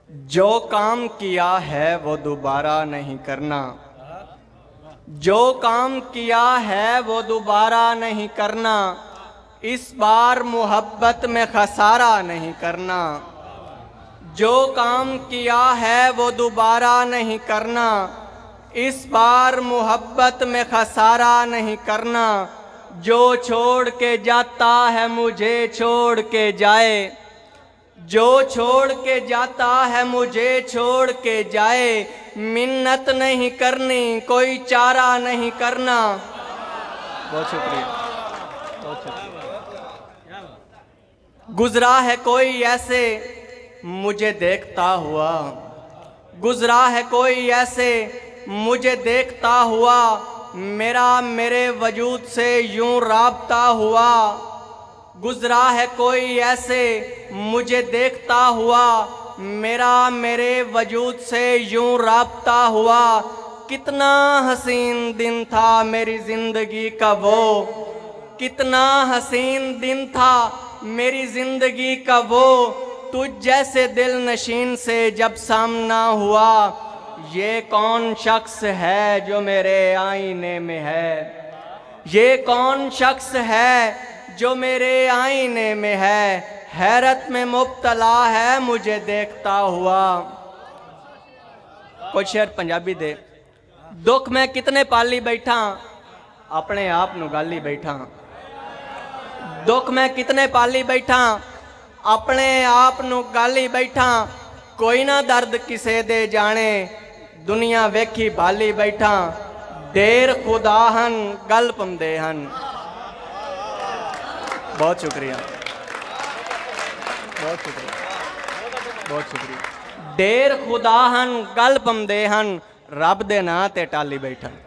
जो काम किया है वो दोबारा नहीं करना, जो काम किया है वो दोबारा नहीं करना, इस बार मोहब्बत में खसारा नहीं करना। जो काम किया है वो दोबारा नहीं करना, इस बार मोहब्बत में खसारा नहीं करना। जो छोड़ के जाता है मुझे छोड़ के जाए, जो छोड़ के जाता है मुझे छोड़ के जाए, मिन्नत नहीं करनी कोई चारा नहीं करना। बहुत शुक्रिया, बहुत शुक्रिया। गुजरा है कोई ऐसे मुझे देखता हुआ, गुजरा है कोई ऐसे मुझे देखता हुआ, मेरा मेरे वजूद से यूं राबता हुआ। गुजरा है कोई ऐसे मुझे देखता हुआ, मेरा मेरे वजूद से यूं राबता हुआ। कितना हसीन दिन था मेरी ज़िंदगी का वो, कितना हसीन दिन था मेरी ज़िंदगी का वो, तुझ जैसे दिल नशीन से जब सामना हुआ। ये कौन शख्स है जो मेरे आईने में है, ये कौन शख्स है जो मेरे आईने में है, हैरत में मुब्तला है मुझे देखता हुआ। कोई शेर पंजाबी दे। दुख में कितने पाली बैठा अपने आप नू गाली बैठा, दुख में कितने पाली बैठा अपने आप नू गाली बैठा। कोई ना दर्द किसे दे जाने दुनिया वेखी भाली बैठा, देर खुदाहन गल पमदे हन। बहुत शुक्रिया, बहुत शुक्रिया, बहुत शुक्रिया। देर खुदाहन गल पमदे हन, रब दे नां ते टाली बैठन।